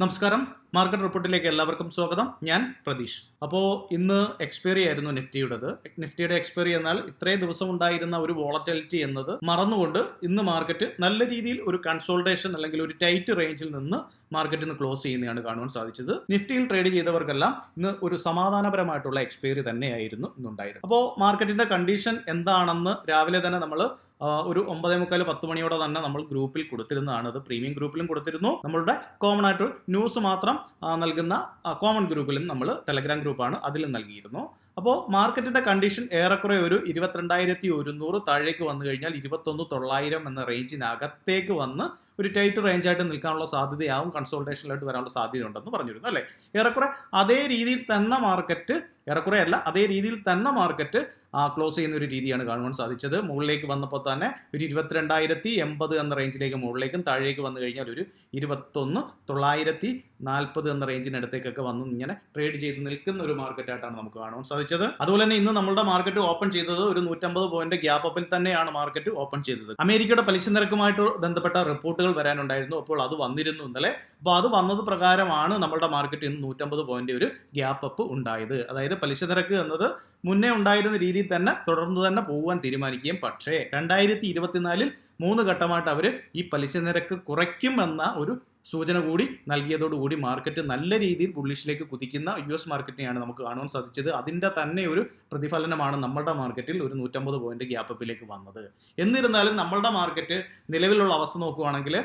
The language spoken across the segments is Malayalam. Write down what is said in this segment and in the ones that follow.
നമസ്കാരം. മാർക്കറ്റ് റിപ്പോർട്ടിലേക്ക് എല്ലാവർക്കും സ്വാഗതം. ഞാൻ പ്രതീഷ്. അപ്പോൾ ഇന്ന് എക്സ്പയറി ആയിരുന്നു നിഫ്റ്റിയുടേത്. നിഫ്റ്റിയുടെ എക്സ്പയറി എന്നാൽ ഇത്രയും ദിവസം ഉണ്ടായിരുന്ന ഒരു വോളറ്റിലിറ്റി എന്നത് മറന്നുകൊണ്ട് ഇന്ന് മാർക്കറ്റ് നല്ല രീതിയിൽ ഒരു കൺസോൾട്ടേഷൻ അല്ലെങ്കിൽ ഒരു ടൈറ്റ് റേഞ്ചിൽ നിന്ന് മാർക്കറ്റിൽ നിന്ന് ക്ലോസ് ചെയ്യുന്നതാണ് കാണുവാൻ സാധിച്ചത്. നിഫ്റ്റിയിൽ ട്രേഡ് ചെയ്തവർക്കെല്ലാം ഇന്ന് ഒരു സമാധാനപരമായിട്ടുള്ള എക്സ്പയറി തന്നെയായിരുന്നു ഇന്നുണ്ടായിരുന്നത്. അപ്പോൾ മാർക്കറ്റിന്റെ കണ്ടീഷൻ എന്താണെന്ന് രാവിലെ തന്നെ നമ്മൾ ഒരു 9:45 10 മണിയോടെ തന്നെ നമ്മൾ ഗ്രൂപ്പിൽ കൊടുത്തിരുന്നതാണ്. അത് പ്രീമിയം ഗ്രൂപ്പിലും കൊടുത്തിരുന്നു. നമ്മളുടെ കോമൺ ആയിട്ട് ന്യൂസ് മാത്രം നൽകുന്ന കോമൺ ഗ്രൂപ്പിലും നമ്മൾ ടെലഗ്രാം ഗ്രൂപ്പാണ് അതിലും നൽകിയിരുന്നു. അപ്പോൾ മാർക്കറ്റിന്റെ കണ്ടീഷൻ ഏറെക്കുറെ ഒരു 22,100 താഴേക്ക് വന്നു കഴിഞ്ഞാൽ 21,900 എന്ന റേഞ്ചിനകത്തേക്ക് വന്ന് ഒരു ടൈറ്റ് റേഞ്ചായിട്ട് നിൽക്കാനുള്ള സാധ്യതയാവും, കൺസോൾട്ടേഷനിലായിട്ട് വരാനുള്ള സാധ്യത ഉണ്ടെന്ന് പറഞ്ഞിരുന്നു അല്ലേ. ഏറെക്കുറെ അതേ രീതിയിൽ തന്നെ മാർക്കറ്റ് ക്ലോസ് ചെയ്യുന്ന ഒരു രീതിയാണ് കാണുവാൻ സാധിച്ചത്. മുകളിലേക്ക് വന്നപ്പോൾ തന്നെ ഒരു 22,080 എന്ന റേഞ്ചിലേക്ക് മുകളിലേക്കും, താഴേക്ക് വന്നു കഴിഞ്ഞാൽ ഒരു 21,940 എന്ന റേഞ്ചിനടുത്തേക്കൊക്കെ വന്ന് ഇങ്ങനെ ട്രേഡ് ചെയ്ത് നിൽക്കുന്ന ഒരു മാർക്കറ്റായിട്ടാണ് നമുക്ക് കാണുവാൻ സാധിച്ചത്. അതുപോലെ തന്നെ ഇന്ന് നമ്മുടെ മാർക്കറ്റ് ഓപ്പൺ ചെയ്തത് ഒരു 150 പോയിന്റ് ഗ്യാപ്പ് അപ്പിൽ തന്നെയാണ് മാർക്കറ്റ് ഓപ്പൺ ചെയ്തത്. അമേരിക്കയുടെ പലിശ നിരക്കുമായിട്ട് ബന്ധപ്പെട്ട റിപ്പോർട്ടുകൾ വരാനുണ്ടായിരുന്നു. അപ്പോൾ അത് വന്നിരുന്നു ഇന്നലെ. അപ്പോൾ അത് വന്നത് പ്രകാരമാണ് നമ്മുടെ മാർക്കറ്റ് ഇന്ന് 150 പോയിന്റ് ഒരു ഗ്യാപ്പ് അപ്പ് ഉണ്ടായത്. അതായത് പലിശ നിരക്ക് എന്നത് മുന്നേ ഉണ്ടായിരുന്ന രീതിയിൽ തന്നെ തുടർന്ന് തന്നെ പോകാൻ തീരുമാനിക്കുകയും, പക്ഷേ 2024 3 ഘട്ടമായിട്ട് അവർ ഈ പലിശ നിരക്ക് കുറയ്ക്കുമെന്ന ഒരു സൂചന കൂടി നൽകിയതോടുകൂടി മാർക്കറ്റ് നല്ല രീതിയിൽ ബുള്ളിഷിലേക്ക് കുതിക്കുന്ന US മാർക്കറ്റിനെയാണ് നമുക്ക് കാണുവാൻ സാധിച്ചത്. അതിൻ്റെ തന്നെ ഒരു പ്രതിഫലനമാണ് നമ്മളുടെ മാർക്കറ്റിൽ ഒരു 150 പോയിന്റ് ഗ്യാപ്പ് അപ്പിലേക്ക് വന്നത്. എന്നിരുന്നാലും നമ്മളുടെ മാർക്കറ്റ് നിലവിലുള്ള അവസ്ഥ നോക്കുകയാണെങ്കിൽ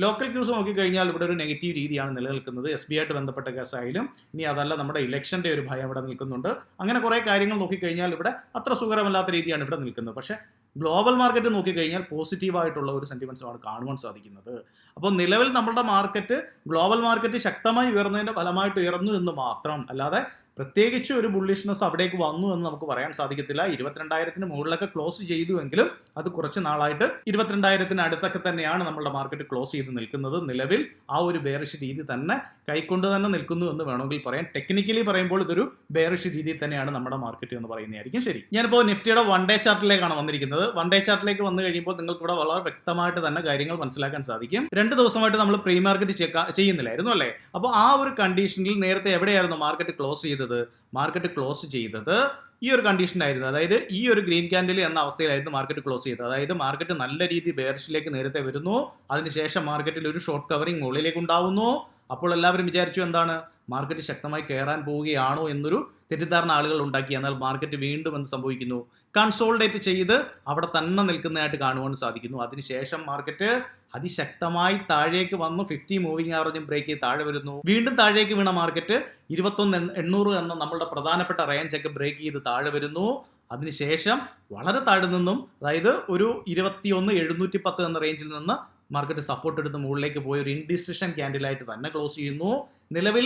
ലോക്കൽ ക്യൂസ് നോക്കിക്കഴിഞ്ഞാൽ ഇവിടെ ഒരു നെഗറ്റീവ് രീതിയാണ് നിലനിൽക്കുന്നത്. SBI ആയിട്ട് ബന്ധപ്പെട്ട കേസായാലും, ഇനി അതല്ല നമ്മുടെ ഇലക്ഷൻ്റെ ഒരു ഭയം ഇവിടെ നിൽക്കുന്നുണ്ട്. അങ്ങനെ കുറേ കാര്യങ്ങൾ നോക്കിക്കഴിഞ്ഞാൽ ഇവിടെ അത്ര സുഖകരമല്ലാത്ത രീതിയാണ് ഇവിടെ നിൽക്കുന്നത്. പക്ഷേ ഗ്ലോബൽ മാർക്കറ്റ് നോക്കിക്കഴിഞ്ഞാൽ പോസിറ്റീവായിട്ടുള്ള ഒരു സെന്റിമെന്റ്സുമാണ് കാണുവാൻ സാധിക്കുന്നത്. അപ്പോൾ നിലവിൽ നമ്മുടെ മാർക്കറ്റ് ഗ്ലോബൽ മാർക്കറ്റ് ശക്തമായി ഉയർന്നതിൻ്റെ ഫലമായിട്ട് ഉയർന്നു എന്ന് മാത്രം, അല്ലാതെ പ്രത്യേകിച്ച് ഒരു ബുള്ളിഷ്നെസ് അവിടേക്ക് വന്നു എന്ന് നമുക്ക് പറയാൻ സാധിക്കത്തില്ല. 22,000 മുകളിലൊക്കെ ക്ലോസ് ചെയ്തുവെങ്കിലും അത് കുറച്ച് നാളായിട്ട് 22,000 അടുത്തൊക്കെ തന്നെയാണ് നമ്മുടെ മാർക്കറ്റ് ക്ലോസ് ചെയ്ത് നിൽക്കുന്നത്. നിലവിൽ ആ ഒരു ബെയറിഷ് രീതി തന്നെ കൈക്കൊണ്ട് തന്നെ നിൽക്കുന്നു എന്ന് വേണമെങ്കിൽ പറയാം. ടെക്നിക്കലി പറയുമ്പോൾ ഇതൊരു ബെയറിഷ് രീതി തന്നെയാണ് നമ്മുടെ മാർക്കറ്റ് എന്ന് പറയുന്നതായിരിക്കും ശരി. ഞാനിപ്പോൾ നിഫ്റ്റിയുടെ 1 ഡേ ചാർട്ടിലേക്കാണ് വന്നിരിക്കുന്നത്. 1 ഡേ ചാർട്ടിലേക്ക് വന്നു കഴിയുമ്പോൾ നിങ്ങൾക്ക് ഇവിടെ വളരെ വ്യക്തമായിട്ട് തന്നെ കാര്യങ്ങൾ മനസ്സിലാക്കാൻ സാധിക്കും. 2 ദിവസമായിട്ട് നമ്മൾ പ്രീ മാർക്കറ്റ് ചെയ്യുന്നില്ലായിരുന്നു അല്ലേ. അപ്പോൾ ആ ഒരു കണ്ടീഷനിൽ നേരത്തെ എവിടെയായിരുന്നു മാർക്കറ്റ് ക്ലോസ് ചെയ്തത്? മാർക്കറ്റ് ക്ലോസ് ചെയ്തത് ഈ ഒരു കണ്ടീഷനായിരുന്നു. അതായത് ഈ ഒരു ഗ്രീൻ ക്യാൻഡിൽ എന്ന അവസ്ഥയിലായിരുന്നു മാർക്കറ്റ് ക്ലോസ് ചെയ്തത്. അതായത് മാർക്കറ്റ് നല്ല രീതിയിൽ ബെയറിഷിലേക്ക് നേരത്തെ വരുന്നു, അതിനുശേഷം മാർക്കറ്റിൽ ഒരു ഷോർട്ട് കവറിംഗ് മുകളിലേക്ക് ഉണ്ടാവുന്നു. അപ്പോൾ എല്ലാവരും വിചാരിച്ചു എന്താണ്, മാർക്കറ്റ് ശക്തമായി കയറാൻ പോവുകയാണോ എന്നൊരു തെറ്റിദ്ധാരണ ആളുകൾ ഉണ്ടാക്കി. എന്നാൽ മാർക്കറ്റ് വീണ്ടും എന്ത് സംഭവിക്കുന്നു, കൺസോൾഡേറ്റ് ചെയ്ത് അവിടെ തന്നെ നിൽക്കുന്നതായിട്ട് കാണുവാൻ സാധിക്കുന്നു. അതിനുശേഷം മാർക്കറ്റ് അതിശക്തമായി താഴേക്ക് വന്നു 50 മൂവിംഗ് ആവറേജും ബ്രേക്ക് ചെയ്ത് താഴെ വരുന്നു. വീണ്ടും താഴേക്ക് വീണ മാർക്കറ്റ് 21,800 എന്ന നമ്മളുടെ പ്രധാനപ്പെട്ട റേഞ്ചൊക്കെ ബ്രേക്ക് ചെയ്ത് താഴെ വരുന്നു. അതിനുശേഷം വളരെ താഴെ നിന്നും, അതായത് ഒരു 21,710 എന്ന റേഞ്ചിൽ നിന്ന് മാർക്കറ്റ് സപ്പോർട്ട് എടുത്ത് മുകളിലേക്ക് പോയി ഒരു ഇൻഡിസിഷൻ ക്യാൻഡിലായിട്ട് തന്നെ ക്ലോസ് ചെയ്യുന്നു. നിലവിൽ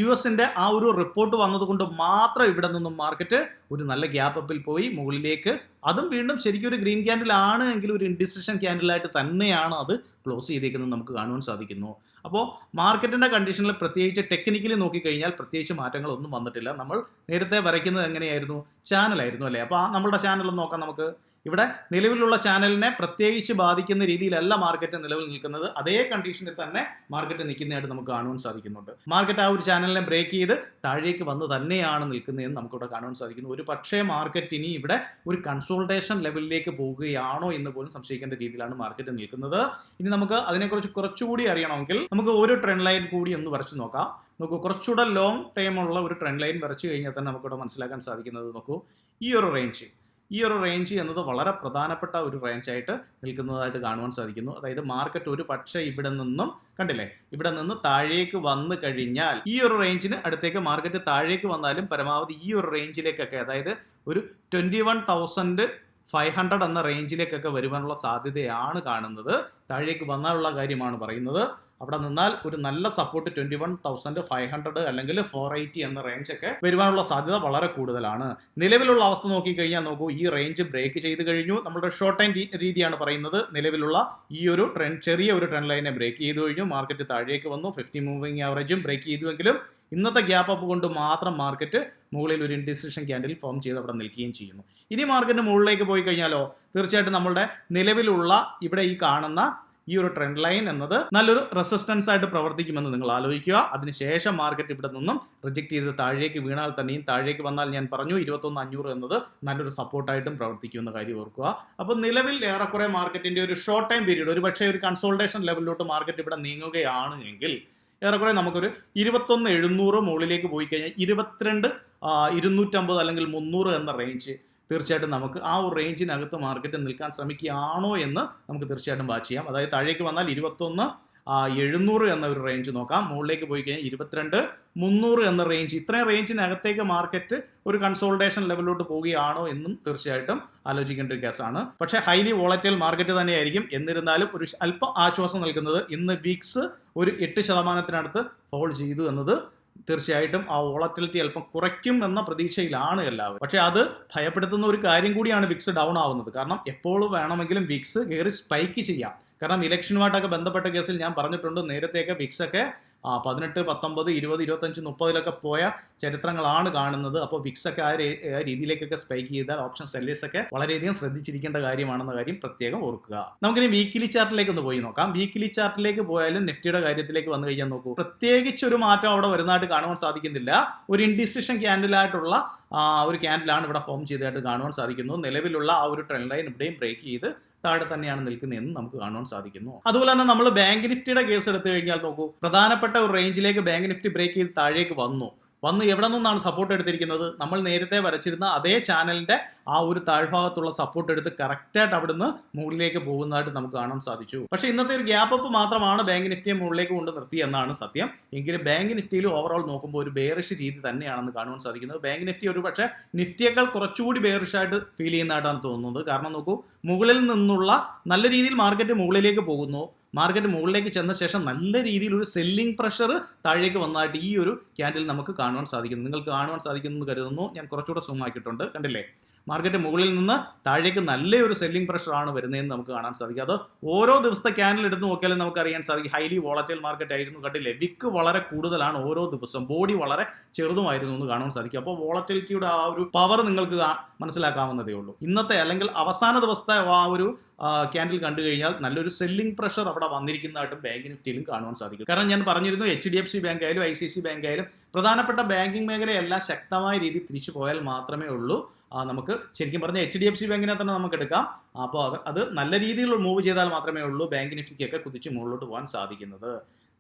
US-ന്റെ ആ ഒരു റിപ്പോർട്ട് വന്നതുകൊണ്ട് മാത്രം ഇവിടെ നിന്നും മാർക്കറ്റ് ഒരു നല്ല ഗ്യാപ്പ് അപ്പിൽ പോയി മുകളിലേക്ക്, അതും വീണ്ടും ശരിക്കും ഒരു ഗ്രീൻ ക്യാൻഡിൽ ആണ് എങ്കിൽ ഒരു ഇൻഡിസിഷൻ ക്യാൻഡിലായിട്ട് തന്നെയാണ് അത് ക്ലോസ് ചെയ്തേക്കുന്നത് നമുക്ക് കാണുവാൻ സാധിക്കുന്നു. അപ്പോൾ മാർക്കറ്റിൻ്റെ കണ്ടീഷനിൽ പ്രത്യേകിച്ച് ടെക്നിക്കലി നോക്കിക്കഴിഞ്ഞാൽ പ്രത്യേകിച്ച് മാറ്റങ്ങളൊന്നും വന്നിട്ടില്ല. നമ്മൾ നേരത്തെ വരയ്ക്കുന്നത് എങ്ങനെയായിരുന്നു, ചാനലായിരുന്നു അല്ലേ. അപ്പോൾ നമ്മളുടെ ചാനൽ നോക്കാം നമുക്ക്. ഇവിടെ നിലവിലുള്ള ചാനലിനെ പ്രത്യേകിച്ച് ബാധിക്കുന്ന രീതിയിലല്ല മാർക്കറ്റ് നിലവിൽ നിൽക്കുന്നത്. അതേ കണ്ടീഷനിൽ തന്നെ മാർക്കറ്റ് നിൽക്കുന്നതായിട്ട് നമുക്ക് കാണുവാൻ സാധിക്കുന്നുണ്ട്. മാർക്കറ്റ് ആ ഒരു ചാനലിനെ ബ്രേക്ക് ചെയ്ത് താഴേക്ക് വന്ന് തന്നെയാണ് നിൽക്കുന്നതെന്ന് നമുക്കിവിടെ കാണുവാൻ സാധിക്കുന്നു. ഒരു പക്ഷേ മാർക്കറ്റ് ഇനി ഇവിടെ ഒരു കൺസോൾട്ടേഷൻ ലെവലിലേക്ക് പോകുകയാണോ എന്ന് പോലും സംശയിക്കേണ്ട രീതിയിലാണ് മാർക്കറ്റ് നിൽക്കുന്നത്. ഇനി നമുക്ക് അതിനെക്കുറിച്ച് കുറച്ചുകൂടി അറിയണമെങ്കിൽ നമുക്ക് ഒരു ട്രെൻഡ് ലൈൻ കൂടി ഒന്ന് വരച്ച് നോക്കാം. നോക്കൂ, കുറച്ചുകൂടെ ലോങ് ടൈമുള്ള ഒരു ട്രെൻഡ് ലൈൻ വരച്ച് കഴിഞ്ഞാൽ തന്നെ നമുക്കിവിടെ മനസ്സിലാക്കാൻ സാധിക്കുന്നത്, നോക്കൂ, ഈ ഒരു റേഞ്ച് എന്നത് വളരെ പ്രധാനപ്പെട്ട ഒരു റേഞ്ചായിട്ട് നിൽക്കുന്നതായിട്ട് കാണുവാൻ സാധിക്കുന്നു. അതായത് മാർക്കറ്റ് ഒരു പക്ഷേ ഇവിടെ നിന്നും കണ്ടില്ലേ, ഇവിടെ നിന്ന് താഴേക്ക് വന്നു കഴിഞ്ഞാൽ ഈ ഒരു റേഞ്ചിന് അടുത്തേക്ക് മാർക്കറ്റ് താഴേക്ക് വന്നാലും പരമാവധി ഈ ഒരു റേഞ്ചിലേക്കൊക്കെ, അതായത് ഒരു 21,500 എന്ന റേഞ്ചിലേക്കൊക്കെ വരുവാനുള്ള സാധ്യതയാണ് കാണുന്നത്. താഴേക്ക് വന്നാലുള്ള കാര്യമാണ് പറയുന്നത്. അവിടെ നിന്നാൽ ഒരു നല്ല സപ്പോർട്ട് 21,500 അല്ലെങ്കിൽ 480 എന്ന റേഞ്ചൊക്കെ വരുവാനുള്ള സാധ്യത വളരെ കൂടുതലാണ്. നിലവിലുള്ള അവസ്ഥ നോക്കിക്കഴിഞ്ഞാൽ നോക്കൂ, ഈ റേഞ്ച് ബ്രേക്ക് ചെയ്ത് കഴിഞ്ഞു. നമ്മുടെ ഷോർട്ട് ടൈം രീതിയാണ് പറയുന്നത്. നിലവിലുള്ള ഈ ഒരു ചെറിയ ഒരു ട്രെൻഡ് ലൈനെ ബ്രേക്ക് ചെയ്ത് കഴിഞ്ഞു. മാർക്കറ്റ് താഴേക്ക് വന്നു, 50 മൂവിംഗ് ആവറേജും ബ്രേക്ക് ചെയ്തുവെങ്കിലും ഇന്നത്തെ ഗ്യാപ്പ് അപ്പ് കൊണ്ട് മാത്രം മാർക്കറ്റ് മുകളിൽ ഒരു ഇൻഡിസിഷൻ ക്യാൻഡിൽ ഫോം ചെയ്ത് അവിടെ നിൽക്കുകയും ചെയ്യുന്നു. ഇനി മാർക്കറ്റ് മുകളിലേക്ക് പോയി കഴിഞ്ഞാലോ തീർച്ചയായിട്ടും നമ്മളുടെ നിലവിലുള്ള ഇവിടെ ഈ കാണുന്ന ഈ ഒരു ട്രെൻഡ് ലൈൻ എന്നത് നല്ലൊരു റെസിസ്റ്റൻസ് ആയിട്ട് പ്രവർത്തിക്കുമെന്ന് നിങ്ങൾ ആലോചിക്കുക. അതിനുശേഷം മാർക്കറ്റ് ഇവിടെ നിന്നും റിജക്ട് ചെയ്ത് താഴേക്ക് വീണാൽ തന്നെയും താഴേക്ക് വന്നാൽ ഞാൻ പറഞ്ഞു 21,500 എന്നത് നല്ലൊരു സപ്പോർട്ടായിട്ടും പ്രവർത്തിക്കുമെന്ന കാര്യം ഓർക്കുക. അപ്പോൾ നിലവിൽ ഏറെക്കുറെ മാർക്കറ്റിന്റെ ഒരു ഷോർട്ട് ടൈം പീരീഡ്, ഒരു പക്ഷേ ഒരു കൺസോൾട്ടേഷൻ ലെവലിലോട്ട് മാർക്കറ്റ് ഇവിടെ നീങ്ങുകയാണ് എങ്കിൽ ഏറെക്കുറെ നമുക്കൊരു 21,700 മുകളിലേക്ക് പോയി കഴിഞ്ഞാൽ 22,250 അല്ലെങ്കിൽ 300 എന്ന റേഞ്ച് തീർച്ചയായിട്ടും നമുക്ക് ആ ഒരു റേഞ്ചിനകത്ത് മാർക്കറ്റ് നിൽക്കാൻ ശ്രമിക്കുകയാണോ എന്ന് നമുക്ക് തീർച്ചയായിട്ടും വാച്ച് ചെയ്യാം. അതായത് താഴേക്ക് വന്നാൽ 21,700 എന്ന ഒരു റേഞ്ച് നോക്കാം. മുകളിലേക്ക് പോയി കഴിഞ്ഞാൽ 22,300 എന്ന റേഞ്ച്, ഇത്രയും റേഞ്ചിനകത്തേക്ക് മാർക്കറ്റ് ഒരു കൺസോൾട്ടേഷൻ ലെവലിലോട്ട് പോവുകയാണോ എന്നും തീർച്ചയായിട്ടും ആലോചിക്കേണ്ട ഒരു കേസാണ്. പക്ഷേ ഹൈലി വോളറ്റൈൽ മാർക്കറ്റ് തന്നെയായിരിക്കും. എന്നിരുന്നാലും ഒരു അല്പം ആശ്വാസം നൽകുന്നത് ഇന്ന് വിക്സ് ഒരു 8% ഫോൾ ചെയ്തു എന്നത് തീർച്ചയായിട്ടും ആ വോളറ്റിലിറ്റി അല്പം കുറയ്ക്കും എന്ന പ്രതീക്ഷയിലാണ് എല്ലാവരും. പക്ഷെ അത് ഭയപ്പെടുത്തുന്ന ഒരു കാര്യം കൂടിയാണ് വിക്സ് ഡൗൺ ആവുന്നത്. കാരണം എപ്പോഴും വേണമെങ്കിലും വിക്സ് കയറി സ്പൈക്ക് ചെയ്യാം. കാരണം ഇലക്ഷനുമായിട്ടൊക്കെ ബന്ധപ്പെട്ട കേസിൽ ഞാൻ പറഞ്ഞിട്ടുണ്ട്, നേരത്തെയൊക്കെ വിക്സ് ഒക്കെ 18, 19, 20, 25, 30 പോയ ചരിത്രങ്ങളാണ് കാണുന്നത്. അപ്പോൾ വിക്സ് ഒക്കെ ആ രീതിയിലേക്കൊക്കെ സ്പൈക്ക് ചെയ്താൽ ഓപ്ഷൻ സെല്ലേഴ്സ് ഒക്കെ വളരെയധികം ശ്രദ്ധിച്ചിരിക്കേണ്ട കാര്യമാണെന്ന കാര്യം പ്രത്യേകം ഓർക്കുക. നമുക്കിനി വീക്കിലി ചാർട്ടിലേക്ക് ഒന്ന് പോയി നോക്കാം. വീക്കിലി ചാർട്ടിലേക്ക് പോയാലും നിഫ്റ്റിയുടെ കാര്യത്തിലേക്ക് വന്നു കഴിഞ്ഞാൽ നോക്കൂ, പ്രത്യേകിച്ച് ഒരു മാറ്റം അവിടെ വരുന്നതായിട്ട് കാണുവാൻ സാധിക്കുന്നില്ല. ഒരു ഇൻഡിസിഷൻ ക്യാൻഡിലായിട്ടുള്ള ഒരു ക്യാൻഡിലാണ് ഇവിടെ ഫോം ചെയ്തതായിട്ട് കാണുവാൻ സാധിക്കുന്നു. നിലവിലുള്ള ആ ഒരു ട്രെൻഡ് ലൈൻ ഇവിടെയും ബ്രേക്ക് ചെയ്ത് താഴെ തന്നെയാണ് നിൽക്കുന്നതെന്ന് നമുക്ക് കാണുവാൻ സാധിക്കുന്നു. അതുപോലെ തന്നെ നമ്മൾ ബാങ്ക് നിഫ്റ്റിയുടെ കേസ് എടുത്തു കഴിഞ്ഞാൽ നോക്കൂ, പ്രധാനപ്പെട്ട ഒരു റേഞ്ചിലേക്ക് ബാങ്ക് നിഫ്റ്റി ബ്രേക്ക് ചെയ്ത് താഴേക്ക് വന്നു എവിടെ നിന്നാണ് സപ്പോർട്ട് എടുത്തിരിക്കുന്നത്? നമ്മൾ നേരത്തെ വരച്ചിരുന്ന അതേ ചാനലിന്റെ ആ ഒരു താഴ്ഭാഗത്തുള്ള സപ്പോർട്ട് എടുത്ത് കറക്റ്റായിട്ട് അവിടുന്ന് മുകളിലേക്ക് പോകുന്നതായിട്ട് നമുക്ക് കാണാൻ സാധിച്ചു. പക്ഷേ ഇന്നത്തെ ഒരു ഗ്യാപ്പ് അപ്പ് മാത്രമാണ് ബാങ്ക് നിഫ്റ്റിയെ മുകളിലേക്ക് കൊണ്ട് നിർത്തി എന്നാണ് സത്യം. എങ്കിലും ബാങ്ക് നിഫ്റ്റിയിൽ ഓവറോൾ നോക്കുമ്പോൾ ഒരു ബെയറിഷ് രീതി തന്നെയാണെന്ന് കാണുവാൻ സാധിക്കുന്നത്. ബാങ്ക് നിഫ്റ്റി ഒരു പക്ഷേ നിഫ്റ്റിയേക്കാൾ കുറച്ചുകൂടി ബെയറിഷ് ആയിട്ട് ഫീൽ ചെയ്യുന്നതായിട്ടാണ് തോന്നുന്നത്. കാരണം നോക്കൂ, മുകളിൽ നിന്നുള്ള നല്ല രീതിയിൽ മാർക്കറ്റ് മുകളിലേക്ക് പോകുന്നു. മാർക്കറ്റ് മുകളിലേക്ക് ചെന്ന ശേഷം നല്ല രീതിയിൽ ഒരു സെല്ലിംഗ് പ്രഷർ താഴേക്ക് വന്നതായിട്ട് ഈ ഒരു ക്യാൻഡിൽ നമുക്ക് കാണുവാൻ സാധിക്കുന്നു. നിങ്ങൾക്ക് കാണുവാൻ സാധിക്കുമെന്ന് കരുതുന്നു. ഞാൻ കുറച്ചുകൂടെ സൂം ആക്കിയിട്ടുണ്ട്, കണ്ടില്ലേ? മാർക്കറ്റ് മുകളിൽ നിന്ന് താഴേക്ക് നല്ലൊരു സെല്ലിംഗ് പ്രഷറാണ് വരുന്നതെന്ന് നമുക്ക് കാണാൻ സാധിക്കും. അത് ഓരോ ദിവസത്തെ ക്യാൻഡിൽ എടുത്ത് നോക്കിയാലും നമുക്ക് അറിയാൻ സാധിക്കും. ഹൈലി വോളറ്റൈൽ മാർക്കറ്റ് ആയിരുന്നു, കണ്ടില്ലേ? വിക്ക് വളരെ കൂടുതലാണ് ഓരോ ദിവസവും, ബോഡി വളരെ ചെറുതുമായിരുന്നു എന്ന് കാണാൻ സാധിക്കും. അപ്പോൾ വോളറ്റിലിറ്റിയുടെ ആ ഒരു പവർ നിങ്ങൾക്ക് മനസ്സിലാക്കാവുന്നതേ ഉള്ളൂ. ഇന്നത്തെ അല്ലെങ്കിൽ അവസാന ദിവസത്തെ ആ ഒരു ക്യാൻഡിൽ കണ്ടു കഴിഞ്ഞാൽ നല്ലൊരു സെല്ലിംഗ് പ്രഷർ അവിടെ വന്നിരിക്കുന്നതായിട്ടും ബാങ്ക് നിഫ്റ്റിയിലും കാണുവാൻ സാധിക്കും. കാരണം ഞാൻ പറഞ്ഞിരുന്നു, HDFC ബാങ്ക് ആയാലും ICICI ബാങ്ക് ആയാലും പ്രധാനപ്പെട്ട ബാങ്കിങ് മേഖലയെല്ലാം ശക്തമായ രീതിയിൽ തിരിച്ചു പോയാൽ മാത്രമേ ഉള്ളൂ നമുക്ക് ശരിക്കും പറഞ്ഞാൽ HDFC ബാങ്കിനെ തന്നെ നമുക്ക് എടുക്കാം. അപ്പോൾ അത് നല്ല രീതിയിൽ മൂവ് ചെയ്താൽ മാത്രമേ ഉള്ളൂ ബാങ്ക് നിഫ്റ്റിക്കൊക്കെ കുതിച്ച് മുകളിലോട്ട് പോകാൻ സാധിക്കുന്നത്.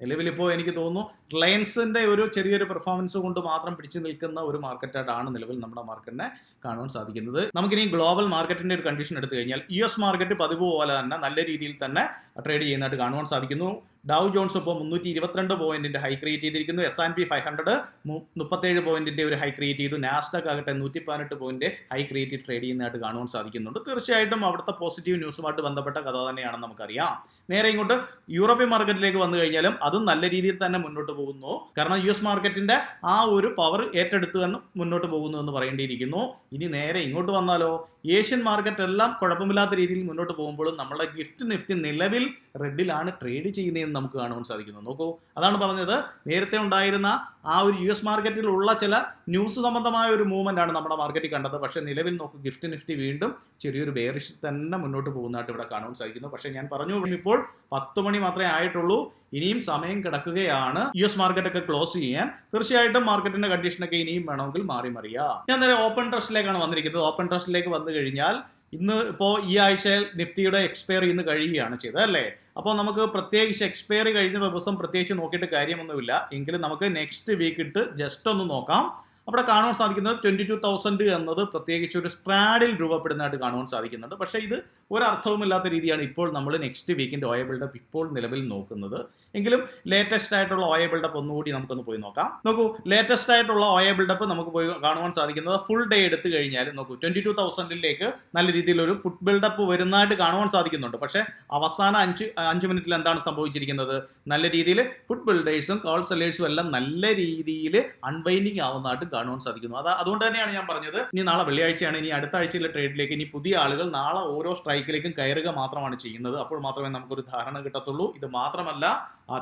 നിലവിലിപ്പോൾ എനിക്ക് തോന്നുന്നു റിലയൻസിന്റെ ഒരു ചെറിയൊരു പെർഫോമൻസ് കൊണ്ട് മാത്രം പിടിച്ചു നിൽക്കുന്ന ഒരു മാർക്കറ്റായിട്ടാണ് നിലവിൽ നമ്മുടെ മാർക്കറ്റിനെ കാണുവാൻ സാധിക്കുന്നത്. നമുക്കിനി ഗ്ലോബൽ മാർക്കറ്റിന്റെ ഒരു കണ്ടീഷൻ എടുത്തു കഴിഞ്ഞാൽ US മാർക്കറ്റ് പതിവ് പോലെ തന്നെ നല്ല രീതിയിൽ തന്നെ ട്രേഡ് ചെയ്യുന്നതായിട്ട് കാണുവാൻ സാധിക്കുന്നു. ഡൗ ജോൺസ് ഇപ്പോൾ 322 പോയിന്റിന്റെ ഹൈ ക്രിയേറ്റ് ചെയ്തിരിക്കുന്നു. S&P 500 37 പോയിന്റിന്റെ ഒരു ഹൈ ക്രിയേറ്റ് ചെയ്തു. നാസ്ഡാക്ക് ആകട്ടെ 118 പോയിന്റ് ഹൈ ക്രിയേറ്റ് ട്രേഡ് ചെയ്യുന്നതായിട്ട് കാണുവാൻ സാധിക്കുന്നുണ്ട്. തീർച്ചയായിട്ടും അവിടുത്തെ പോസിറ്റീവ് ന്യൂസുമായിട്ട് ബന്ധപ്പെട്ട കഥ തന്നെയാണെന്ന് നമുക്കറിയാം. നേരെ ഇങ്ങോട്ട് യൂറോപ്യൻ മാർക്കറ്റിലേക്ക് വന്നു കഴിഞ്ഞാലും അതും നല്ല രീതിയിൽ തന്നെ മുന്നോട്ട് പോകുന്നു. കാരണം US മാർക്കറ്റിന്റെ ആ ഒരു പവർ ഏറ്റെടുത്ത് തന്നെ മുന്നോട്ട് പോകുന്നു എന്ന് പറയേണ്ടിയിരിക്കുന്നു. ഇനി നേരെ ഇങ്ങോട്ട് വന്നാലോ, ഏഷ്യൻ മാർക്കറ്റ് എല്ലാം കുഴപ്പമില്ലാത്ത രീതിയിൽ മുന്നോട്ട് പോകുമ്പോഴും നമ്മുടെ ഗിഫ്റ്റ് നിഫ്റ്റി നിലവിൽ റെഡിലാണ് ട്രേഡ് ചെയ്യുന്നതെന്ന് നമുക്ക് കാണുവാൻ സാധിക്കുന്നു. നോക്കൂ, അതാണ് പറഞ്ഞത്, നേരത്തെ ഉണ്ടായിരുന്ന ആ ഒരു US മാർക്കറ്റിലുള്ള ചില ന്യൂസ് സംബന്ധമായ ഒരു മൂവ്മെന്റ് ആണ് നമ്മുടെ മാർക്കറ്റിൽ കണ്ടത്. പക്ഷേ നിലവിൽ നോക്കൂ, ഗിഫ്റ്റ് നിഫ്റ്റി വീണ്ടും ചെറിയൊരു ബെയറിഷ് തന്നെ മുന്നോട്ട് പോകുന്നതായിട്ട് ഇവിടെ കാണുവാൻ സാധിക്കുന്നു. പക്ഷേ ഞാൻ പറഞ്ഞു, ഇപ്പോൾ 10 മണി മാത്രമേ ആയിട്ടുള്ളൂ, ഇനിയും സമയം കിടക്കുകയാണ് US മാർക്കറ്റൊക്കെ ക്ലോസ് ചെയ്യാൻ. തീർച്ചയായിട്ടും മാർക്കറ്റിന്റെ കണ്ടീഷനൊക്കെ ഇനിയും വേണമെങ്കിൽ മാറി മറിയാം. ഞാൻ നേരെ ഓപ്പൺ ട്രസ്റ്റിലേക്കാണ് വന്നിരിക്കുന്നത്. ഓപ്പൺ ട്രസ്റ്റിലേക്ക് വന്നു കഴിഞ്ഞാൽ ഇന്ന് ഇപ്പോൾ ഈ ആഴ്ചയിൽ നിഫ്റ്റിയുടെ എക്സ്പയറി ഇന്ന് കഴിയുകയാണ് ചെയ്തത് അല്ലേ? അപ്പോൾ നമുക്ക് പ്രത്യേകിച്ച് എക്സ്പയറി കഴിഞ്ഞ ദിവസം പ്രത്യേകിച്ച് നോക്കിയിട്ട് കാര്യമൊന്നുമില്ല. എങ്കിലും നമുക്ക് നെക്സ്റ്റ് വീക്ക് ഇട്ട് ജസ്റ്റ് ഒന്ന് നോക്കാം. അവിടെ കാണുവാൻ സാധിക്കുന്നത് 22,000 എന്നത് പ്രത്യേകിച്ച് ഒരു സ്ട്രാഡിൽ രൂപപ്പെടുന്നതായിട്ട് കാണുവാൻ സാധിക്കുന്നുണ്ട്. പക്ഷേ ഇത് ഒരർത്ഥവുമില്ലാത്ത രീതിയാണ് ഇപ്പോൾ നമ്മൾ നെക്സ്റ്റ് വീക്കിൻ്റെ ഓയ ബിൽഡപ്പ് ഇപ്പോൾ നിലവിൽ നോക്കുന്നത്. എങ്കിലും ലേറ്റസ്റ്റ് ആയിട്ടുള്ള ഓയ ബിൽഡപ്പ് ഒന്നുകൂടി നമുക്കൊന്ന് പോയി നോക്കാം. നോക്കൂ, ലേറ്റസ്റ്റ് ആയിട്ടുള്ള ഓയ ബിൽഡപ്പ് നമുക്ക് പോയി കാണുവാൻ സാധിക്കുന്നത് ഫുൾ ഡേ എടുത്തു കഴിഞ്ഞാൽ നോക്കൂ, 22,000 നല്ല രീതിയിലൊരു പുട്ട് ബിൽഡപ്പ് വരുന്നതായിട്ട് കാണുവാൻ സാധിക്കുന്നുണ്ട്. പക്ഷേ അവസാന 5 മിനിറ്റിൽ എന്താണ് സംഭവിച്ചിരിക്കുന്നത്? നല്ല രീതിയിൽ പുട്ട് ബിൽഡേഴ്സും കോൾ സെല്ലേഴ്സും എല്ലാം നല്ല രീതിയിൽ അൺവൈൻഡിങ് ആവുന്നതായിട്ട് കാണുവാൻ സാധിക്കുന്നു. അതുകൊണ്ട് തന്നെയാണ് ഞാൻ പറഞ്ഞത്, ഇനി നാളെ വെള്ളിയാഴ്ചയാണ്, ഇനി അടുത്ത ആഴ്ചയിലെ ട്രേഡിലേക്ക് ഇനി പുതിയ ആളുകൾ നാളെ ഓരോ സ്ട്രൈക്കിലേക്കും കയറുക മാത്രമാണ് ചെയ്യുന്നത്. അപ്പോൾ മാത്രമേ നമുക്കൊരു ധാരണ കിട്ടത്തുള്ളൂ. ഇത് മാത്രമല്ല,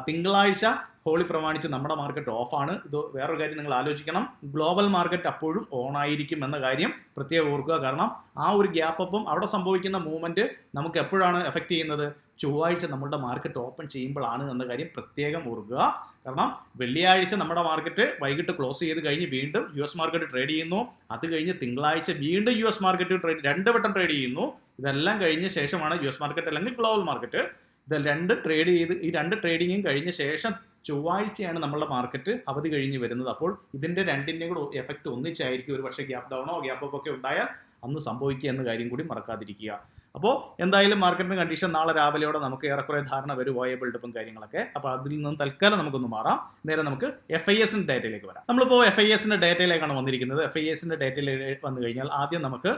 തിങ്കളാഴ്ച ഹോളി പ്രമാണിച്ച് നമ്മുടെ മാർക്കറ്റ് ഓഫാണ്. ഇത് വേറൊരു കാര്യം നിങ്ങൾ ആലോചിക്കണം, ഗ്ലോബൽ മാർക്കറ്റ് അപ്പോഴും ഓൺ ആയിരിക്കും എന്ന കാര്യം പ്രത്യേകം ഓർക്കുക. കാരണം ആ ഒരു ഗ്യാപ്പ് അപ്പം അവിടെ സംഭവിക്കുന്ന മൂവ്മെന്റ് നമുക്ക് എപ്പോഴാണ് എഫക്റ്റ് ചെയ്യുന്നത്? ചൊവ്വാഴ്ച നമ്മുടെ മാർക്കറ്റ് ഓപ്പൺ ചെയ്യുമ്പോഴാണ് എന്ന കാര്യം പ്രത്യേകം ഓർക്കുക. കാരണം വെള്ളിയാഴ്ച നമ്മുടെ മാർക്കറ്റ് വൈകിട്ട് ക്ലോസ് ചെയ്ത് കഴിഞ്ഞ് വീണ്ടും US മാർക്കറ്റ് ട്രേഡ് ചെയ്യുന്നു. അത് കഴിഞ്ഞ് തിങ്കളാഴ്ച വീണ്ടും US മാർക്കറ്റ് രണ്ട് വട്ടം ട്രേഡ് ചെയ്യുന്നു. ഇതെല്ലാം കഴിഞ്ഞ ശേഷമാണ് US മാർക്കറ്റ് അല്ലെങ്കിൽ ഗ്ലോബൽ മാർക്കറ്റ് ഇത് ഈ രണ്ട് ട്രേഡിങ്ങും കഴിഞ്ഞ ശേഷം ചൊവ്വാഴ്ചയാണ് നമ്മളുടെ മാർക്കറ്റ് അവധി കഴിഞ്ഞ് വരുന്നത്. അപ്പോൾ ഇതിന്റെ രണ്ടിൻ്റെയും കൂടെ എഫക്റ്റ് ഒന്നിച്ചായിരിക്കും. ഒരു പക്ഷേ ഗ്യാപ്പ് ഡൗണോ ഗ്യാപ്പ് അപ്പ് ഒക്കെ ഉണ്ടായാൽ അന്ന് സംഭവിക്കുക എന്ന കാര്യം കൂടി മറക്കാതിരിക്കുക. അപ്പോൾ എന്തായാലും മാർക്കറ്റിന്റെ കണ്ടീഷൻ നാളെ രാവിലെയോടെ നമുക്ക് ഏറെക്കുറെ ധാരണ വരും, ബിൽഡപ്പും കാര്യങ്ങളൊക്കെ. അപ്പോൾ അതിൽ നിന്നും തൽക്കാലം നമുക്കൊന്ന് മാറാം. നേരെ നമുക്ക് FISന്റെ ഡേറ്റയിലേക്ക് വരാം. നമ്മളിപ്പോൾ FISന്റെ ഡേറ്റയിലേക്കാണ് വന്നിരിക്കുന്നത്. FISന്റെ ഡേറ്റയിലേക്ക് വന്നു കഴിഞ്ഞാൽ ആദ്യം നമുക്ക്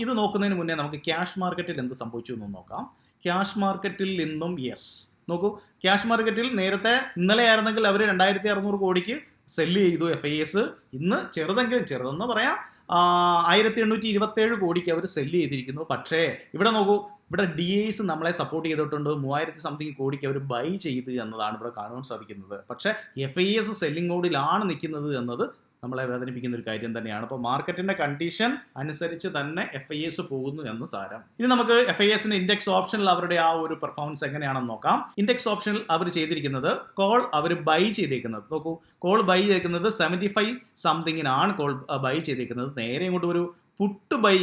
ഇത് നോക്കുന്നതിന് മുന്നേ നമുക്ക് ക്യാഷ് മാർക്കറ്റിൽ എന്ത് സംഭവിച്ചു എന്ന് നോക്കാം. ക്യാഷ് മാർക്കറ്റിൽ നിന്നും നോക്കൂ, ക്യാഷ് മാർക്കറ്റിൽ നേരത്തെ ഇന്നലെ ആയിരുന്നെങ്കിൽ അവർ 2600 കോടിക്ക് സെല്ല് ചെയ്തു FIS. ഇന്ന് ചെറുതെന്ന് പറയാം 1827 കോടിക്ക് അവർ സെല്ല് ചെയ്തിരിക്കുന്നു. പക്ഷേ ഇവിടെ നോക്കൂ, ഇവിടെ DIs നമ്മളെ സപ്പോർട്ട് ചെയ്തിട്ടുണ്ട്. 3000 സംതിങ് കോടിക്ക് അവർ ബൈ ചെയ്ത് എന്നതാണ് ഇവിടെ കാണുവാൻ സാധിക്കുന്നത്. പക്ഷേ FIS സെല്ലിംഗ് മോഡിലാണ് നിൽക്കുന്നത് എന്നത് നമ്മളെ വേദനിപ്പിക്കുന്ന ഒരു കാര്യം തന്നെയാണ്. അപ്പോൾ മാർക്കറ്റിന്റെ കണ്ടീഷൻ അനുസരിച്ച് തന്നെ FIS പോകുന്നു എന്ന് സാരം. ഇനി നമുക്ക് FISന്റെ ഇൻഡെക്സ് ഓപ്ഷനിൽ അവരുടെ ആ ഒരു പെർഫോമൻസ് എങ്ങനെയാണെന്ന് നോക്കാം. ഇൻഡെക്സ് ഓപ്ഷനിൽ അവർ ചെയ്തിരിക്കുന്നത് കോൾ അവർ ബൈ ചെയ്തേക്കുന്നത്. നോക്കൂ, കോൾ ബൈ ചെയ്തേക്കുന്നത് 75 സംതിങ്ങിനാണ് കോൾ ബൈ ചെയ്തേക്കുന്നത്. നേരെ ഇങ്ങോട്ട് ഒരു പുട്ട് ബൈ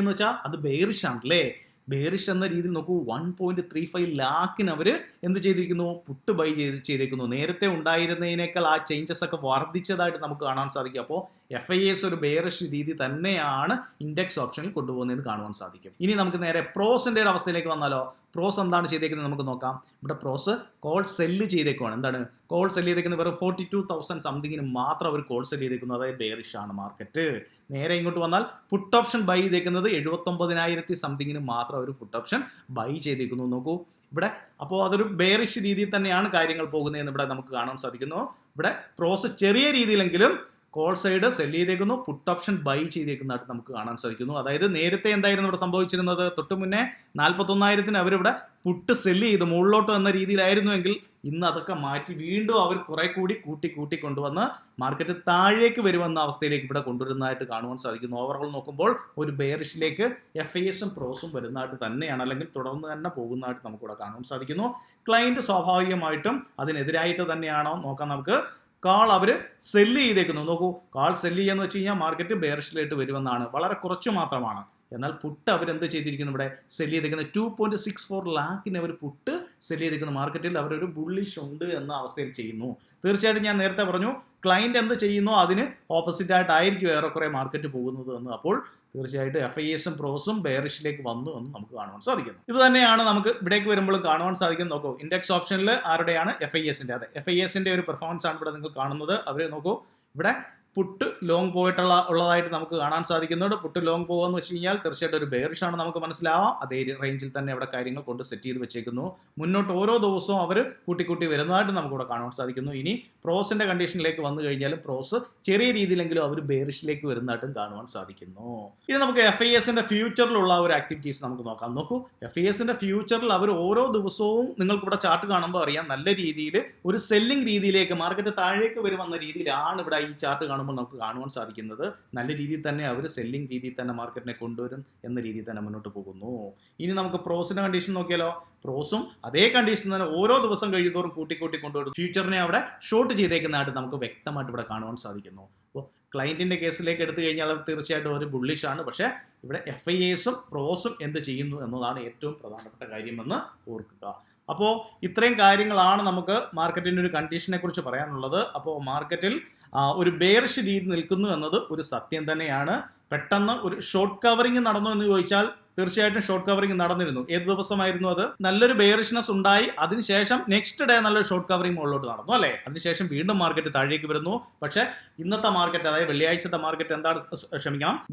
എന്ന് വെച്ചാൽ അത് ബെയറിഷ് ആണല്ലേ. ബെയറിഷ് എന്ന രീതിയിൽ നോക്കൂ, 1.35 ലാഖിന് അവർ എന്ത് ചെയ്തിരിക്കുന്നു? പുട്ട് ബൈ ചെയ്തേക്കുന്നു. നേരത്തെ ഉണ്ടായിരുന്നതിനേക്കാൾ ആ ചേഞ്ചസ് ഒക്കെ വർദ്ധിച്ചതായിട്ട് നമുക്ക് കാണാൻ സാധിക്കും. അപ്പോൾ FIS ഒരു ബെയറിഷ് രീതി തന്നെയാണ് ഇൻഡെക്സ് ഓപ്ഷനിൽ കൊണ്ടുപോകുന്നതെന്ന് കാണുവാൻ സാധിക്കും. ഇനി നമുക്ക് നേരെ പ്രോസിന്റെ ഒരു അവസ്ഥയിലേക്ക് വന്നാലോ. പ്രോസ് എന്താണ് ചെയ്തേക്കുന്നത് നമുക്ക് നോക്കാം. ഇവിടെ പ്രോസ് കോൾ സെല്ല് ചെയ്തേക്കുവാണ്. എന്താണ് കോൾ സെല്ല് ചെയ്തേക്കുന്നത്? വെറും 42,000 സംതിങ്ങിന് മാത്രം അവർ കോൾ സെല്ല് ചെയ്തേക്കുന്നു. അതായത് ബെയറിഷ് ആണ് മാർക്കറ്റ്. നേരെ ഇങ്ങോട്ട് വന്നാൽ പുട്ട് ഓപ്ഷൻ ബൈ ചെയ്തേക്കുന്നത് 79,000 സംതിങ്ങിന് മാത്രം അവർ പുട്ട് ഓപ്ഷൻ ബൈ ചെയ്തേക്കുന്നു. നോക്കൂ ഇവിടെ. അപ്പോൾ അതൊരു ബെയറിഷ് രീതിയിൽ തന്നെയാണ് കാര്യങ്ങൾ പോകുന്നതെന്ന് ഇവിടെ നമുക്ക് കാണാൻ സാധിക്കുന്നു. ഇവിടെ പ്രോസ് ചെറിയ രീതിയിലെങ്കിലും കോൾ സൈഡ് സെല്ല് ചെയ്തേക്കുന്നു, പുട്ട് ഓപ്ഷൻ ബൈ ചെയ്തേക്കുന്നതായിട്ട് നമുക്ക് കാണാൻ സാധിക്കുന്നു. അതായത് നേരത്തെ എന്തായിരുന്നു ഇവിടെ സംഭവിച്ചിരുന്നത്? തൊട്ട് മുന്നേ 41,000 അവരിവിടെ പുട്ട് സെല്ല് ചെയ്ത് മുകളിലോട്ട് വന്ന രീതിയിലായിരുന്നുവെങ്കിൽ ഇന്ന് അതൊക്കെ മാറ്റി വീണ്ടും അവർ കുറെ കൂടി കൂട്ടി കൊണ്ടുവന്ന് മാർക്കറ്റ് താഴേക്ക് വരുമെന്ന അവസ്ഥയിലേക്ക് ഇവിടെ കൊണ്ടുവരുന്നതായിട്ട് കാണുവാൻ സാധിക്കുന്നു. ഓവറോൾ നോക്കുമ്പോൾ ഒരു ബെയറിഷിലേക്ക് FISും പ്രോസും വരുന്നതായിട്ട് തന്നെയാണ്, അല്ലെങ്കിൽ തുടർന്ന് തന്നെ പോകുന്നതായിട്ട് നമുക്കിവിടെ കാണാൻ സാധിക്കുന്നു. ക്ലയന്റ് സ്വാഭാവികമായിട്ടും അതിനെതിരായിട്ട് തന്നെയാണോ നോക്കാം നമുക്ക്. കാൾ അവർ സെല്ല് ചെയ്തേക്കുന്നു. നോക്കൂ, കാൾ സെല്ല് ചെയ്യാന്ന് വെച്ച് കഴിഞ്ഞാൽ മാർക്കറ്റ് ബെയറിഷിലായിട്ട് വരുമെന്നാണ്. വളരെ കുറച്ച് മാത്രമാണ്. എന്നാൽ പുട്ട് അവരെന്ത് ചെയ്തിരിക്കുന്നു? ഇവിടെ സെല്ല് ചെയ്തേക്കുന്നത് 2.64 ലാഖിന് അവർ പുട്ട് സെല്ല് ചെയ്തിരിക്കുന്ന മാർക്കറ്റിൽ അവരൊരു ബുള്ളിഷ് ഉണ്ട് എന്ന അവസ്ഥയിൽ ചെയ്യുന്നു. തീർച്ചയായിട്ടും ഞാൻ നേരത്തെ പറഞ്ഞു, ക്ലയന്റ് എന്ത് ചെയ്യുന്നോ അതിന് ഓപ്പോസിറ്റ് ആയിട്ടായിരിക്കും ഏറെക്കുറെ മാർക്കറ്റ് പോകുന്നത് എന്ന്. അപ്പോൾ തീർച്ചയായിട്ടും FISും പ്രോസും ബെയറിഷിലേക്ക് വന്നു എന്ന് നമുക്ക് കാണുവാൻ സാധിക്കുന്നു. ഇത് തന്നെയാണ് നമുക്ക് ഇവിടേക്ക് വരുമ്പോൾ കാണുവാൻ സാധിക്കും. നോക്കൂ, ഇൻഡെക്സ് ഓപ്ഷനിൽ ആരുടെയാണ്? FISന്റെ. അതെ, FISന്റെ ഒരു പെർഫോമൻസ് ആണ് ഇവിടെ നിങ്ങൾ കാണുന്നത്. അവർ നോക്കൂ, ഇവിടെ പുട്ട് ലോങ് ഉള്ളതായിട്ട് നമുക്ക് കാണാൻ സാധിക്കുന്നുണ്ട്. പുട്ട് ലോങ് പോകുമെന്ന് വെച്ച് കഴിഞ്ഞാൽ തീർച്ചയായിട്ടും ഒരു ബെയറിഷ് ആണ് നമുക്ക് മനസ്സിലാവാം. അതേ റേഞ്ചിൽ തന്നെ അവിടെ കാര്യങ്ങൾ കൊണ്ട് സെറ്റ് ചെയ്ത് വെച്ചേക്കുന്നു. മുന്നോട്ട് ഓരോ ദിവസവും അവർ കൂട്ടി വരുന്നതായിട്ട് നമുക്കിവിടെ കാണാൻ സാധിക്കുന്നു. ഇനി പ്രോസിന്റെ കണ്ടീഷനിലേക്ക് വന്നു കഴിഞ്ഞാലും പ്രോസ് ചെറിയ രീതിയിലെങ്കിലും അവർ ബെയറിഷിലേക്ക് വരുന്നതായിട്ടും കാണുവാൻ സാധിക്കുന്നു. ഇനി നമുക്ക് FISന്റെ ഫ്യൂച്ചറിലുള്ള ഒരു ആക്ടിവിറ്റീസ് നമുക്ക് നോക്കാം. നോക്കൂ, FISന്റെ ഫ്യൂച്ചറിൽ അവർ ഓരോ ദിവസവും നിങ്ങൾക്ക് ഇവിടെ ചാർട്ട് കാണുമ്പോൾ അറിയാം, നല്ല രീതിയിൽ ഒരു സെല്ലിംഗ് രീതിയിലേക്ക് മാർക്കറ്റ് താഴേക്ക് വരുമെന്ന രീതിയിലാണ് ഇവിടെ ഈ ചാർട്ട് കാണുമ്പോൾ നമുക്ക് കാണുവാൻ സാധിക്കുന്നത്. നല്ല രീതിയിൽ തന്നെ അവർ സെല്ലിംഗ് രീതിയിൽ തന്നെ മാർക്കറ്റിനെ കൊണ്ടുവരും എന്ന രീതിയിൽ തന്നെ മുന്നോട്ട് പോകുന്നു. ഇനി നമുക്ക് പ്രോസിന്റെ കണ്ടീഷൻ നോക്കിയാലോ. പ്രോസും അതേ കണ്ടീഷൻ തന്നെ ഓരോ ദിവസം കഴിയുന്നതോറും കൂട്ടി കൊണ്ടുവരും. ഫ്യൂച്ചറിനെ അവിടെ ഷോർട്ട് ചെയ്തേക്കുന്നതായിട്ട് നമുക്ക് വ്യക്തമായിട്ട് ഇവിടെ കാണുവാൻ സാധിക്കുന്നു. അപ്പോൾ ക്ലയന്റിന്റെ കേസിലേക്ക് എടുത്തു കഴിഞ്ഞാൽ അവർ തീർച്ചയായിട്ടും ഒരു ബുള്ളിഷ് ആണ്. പക്ഷേ ഇവിടെ FISും പ്രോസും എന്ത് ചെയ്യുന്നു എന്നതാണ് ഏറ്റവും പ്രധാനപ്പെട്ട കാര്യമെന്ന് ഓർക്കുക. അപ്പോൾ ഇത്രയും കാര്യങ്ങളാണ് നമുക്ക് മാർക്കറ്റിൻ്റെ ഒരു കണ്ടീഷനെ കുറിച്ച് പറയാനുള്ളത്. അപ്പോൾ മാർക്കറ്റിൽ ഒരു ബെയറിഷ് രീതി നിൽക്കുന്നു എന്നത് ഒരു സത്യം തന്നെയാണ്. പെട്ടെന്ന് ഒരു ഷോർട്ട് കവറിങ് നടന്നു എന്ന് ചോദിച്ചാൽ തീർച്ചയായിട്ടും ഷോർട്ട് കവറിങ് നടന്നിരുന്നു. ഏത് ദിവസമായിരുന്നു അത്? നല്ലൊരു ബെയറിഷ്നെസ് ഉണ്ടായി, അതിനുശേഷം നെക്സ്റ്റ് ഡേ നല്ലൊരു ഷോർട്ട് കവറിങ് മുകളിലോട്ട് നടന്നു അല്ലേ. അതിനുശേഷം വീണ്ടും മാർക്കറ്റ് താഴേക്ക് വരുന്നു. പക്ഷേ ഇന്നത്തെ മാർക്കറ്റ്, അതായത്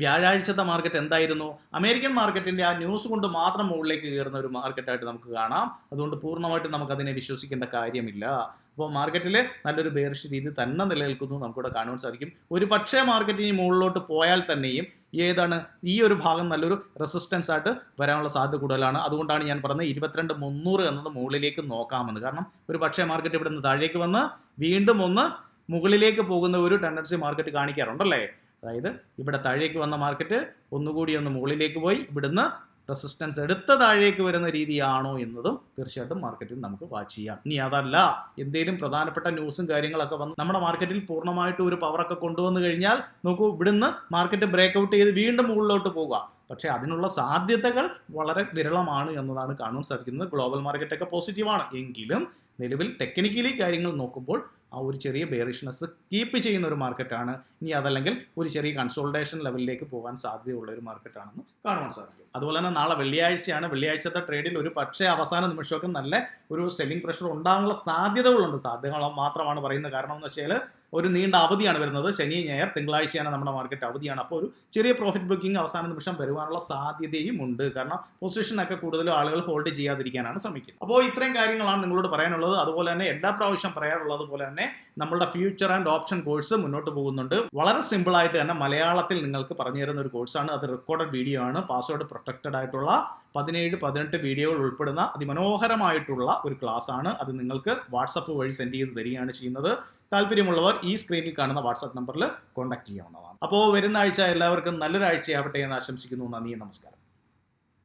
വ്യാഴാഴ്ചത്തെ മാർക്കറ്റ് എന്തായിരുന്നു? അമേരിക്കൻ മാർക്കറ്റിന്റെ ആ ന്യൂസ് കൊണ്ട് മാത്രം മുകളിലേക്ക് കയറുന്ന ഒരു മാർക്കറ്റായിട്ട് നമുക്ക് കാണാം. അതുകൊണ്ട് പൂർണ്ണമായിട്ടും നമുക്ക് അതിനെ വിശ്വസിക്കേണ്ട കാര്യമില്ല. അപ്പോൾ മാർക്കറ്റിൽ നല്ലൊരു ബെയറിഷ് രീതി തന്നെ നിലനിൽക്കുന്നു നമുക്കിവിടെ കാണുവാൻ സാധിക്കും. ഒരു പക്ഷേ മാർക്കറ്റ് ഇനി മുകളിലോട്ട് പോയാൽ തന്നെയും ഏതാണ് ഈ ഒരു ഭാഗം നല്ലൊരു റെസിസ്റ്റൻസ് ആയിട്ട് വരാനുള്ള സാധ്യത കൂടുതലാണ്. അതുകൊണ്ടാണ് ഞാൻ പറഞ്ഞത് 22,300 എന്നത് മുകളിലേക്ക് നോക്കാമെന്ന്. കാരണം ഒരു പക്ഷേ മാർക്കറ്റ് ഇവിടെ നിന്ന് താഴേക്ക് വന്ന് വീണ്ടും ഒന്ന് മുകളിലേക്ക് പോകുന്ന ഒരു ടെൻഡൻസി മാർക്കറ്റ് കാണിക്കാറുണ്ടല്ലേ. അതായത് ഇവിടെ താഴേക്ക് വന്ന മാർക്കറ്റ് ഒന്നുകൂടി ഒന്ന് മുകളിലേക്ക് പോയി ഇവിടുന്ന് റെസിസ്റ്റൻസ് എടുത്ത താഴേക്ക് വരുന്ന രീതിയാണോ എന്നതും തീർച്ചയായിട്ടും മാർക്കറ്റിൽ നമുക്ക് വാച്ച് ചെയ്യാം. ഇനി അതല്ല എന്തെങ്കിലും പ്രധാനപ്പെട്ട ന്യൂസും കാര്യങ്ങളൊക്കെ വന്ന് നമ്മുടെ മാർക്കറ്റിൽ പൂർണ്ണമായിട്ടും ഒരു പവറൊക്കെ കൊണ്ടുവന്നു കഴിഞ്ഞാൽ നോക്കൂ ഇവിടുന്ന് മാർക്കറ്റ് ബ്രേക്ക്ഔട്ട് ചെയ്ത് വീണ്ടും മുകളിലോട്ട് പോകുക. പക്ഷേ അതിനുള്ള സാധ്യതകൾ വളരെ വിരളമാണ് എന്നതാണ് കാണാൻ സാധിക്കുന്നത്. ഗ്ലോബൽ മാർക്കറ്റൊക്കെ പോസിറ്റീവാണ് എങ്കിലും നിലവിൽ ടെക്നിക്കലി കാര്യങ്ങൾ നോക്കുമ്പോൾ ആ ഒരു ചെറിയ ബെയറിഷ്നെസ് കീപ്പ് ചെയ്യുന്ന ഒരു മാർക്കറ്റാണ്. ഇനി അതല്ലെങ്കിൽ ഒരു ചെറിയ കൺസോൾട്ടേഷൻ ലെവലിലേക്ക് പോകാൻ സാധ്യതയുള്ള ഒരു മാർക്കറ്റാണെന്ന് കാണുവാൻ സാധിക്കും. അതുപോലെ തന്നെ നാളെ വെള്ളിയാഴ്ചയാണ്. വെള്ളിയാഴ്ചത്തെ ട്രേഡിൽ ഒരു പക്ഷേ അവസാന നിമിഷമൊക്കെ നല്ല ഒരു സെല്ലിംഗ് പ്രഷർ ഉണ്ടാകാനുള്ള സാധ്യതകളുണ്ട്. സാധ്യതകൾ മാത്രമാണ് പറയുന്നത്. കാരണം എന്ന് വെച്ചാൽ ഒരു നീണ്ട അവധിയാണ് വരുന്നത്. ശനി ഞായർ തിങ്കളാഴ്ചയാണ് നമ്മുടെ മാർക്കറ്റ് അവധിയാണ്. അപ്പോൾ ഒരു ചെറിയ പ്രോഫിറ്റ് ബുക്കിംഗ് അവസാന നിമിഷം വരുവാനുള്ള സാധ്യതയും ഉണ്ട്. കാരണം പൊസിഷനൊക്കെ കൂടുതലും ആളുകൾ ഹോൾഡ് ചെയ്യാതിരിക്കാനാണ് ശ്രമിക്കുന്നത്. അപ്പോൾ ഇത്രയും കാര്യങ്ങളാണ് നിങ്ങളോട് പറയാനുള്ളത്. അതുപോലെ തന്നെ എല്ലാ പ്രാവശ്യം പറയാറുള്ളത് പോലെ തന്നെ നമ്മളുടെ ഫ്യൂച്ചർ ആൻഡ് ഓപ്ഷൻ കോഴ്സ് മുന്നോട്ട് പോകുന്നുണ്ട്. വളരെ സിമ്പിൾ ആയിട്ട് തന്നെ മലയാളത്തിൽ നിങ്ങൾക്ക് പറഞ്ഞു തരുന്ന ഒരു കോഴ്സാണ്. അത് റെക്കോർഡഡ് വീഡിയോ ആണ്. പാസ്വേഡ് പ്രൊട്ടക്റ്റഡ് ആയിട്ടുള്ള 17-18 വീഡിയോകൾ ഉൾപ്പെടുന്ന അതിമനോഹരമായിട്ടുള്ള ഒരു ക്ലാസ് ആണ്. അത് നിങ്ങൾക്ക് വാട്സപ്പ് വഴി സെൻഡ് ചെയ്ത് തരികയാണ് ചെയ്യുന്നത്. താല്പര്യമുള്ളവർ ഈ സ്ക്രീനിൽ കാണുന്ന വാട്സാപ്പ് നമ്പറിൽ കോൺടാക്ട് ചെയ്യാവുന്നതാണ്. അപ്പോൾ വരുന്ന ആഴ്ച എല്ലാവർക്കും നല്ലൊരു ആഴ്ചയാവട്ടെ എന്ന് ആശംസിക്കുന്നു. നന്ദി, നമസ്കാരം.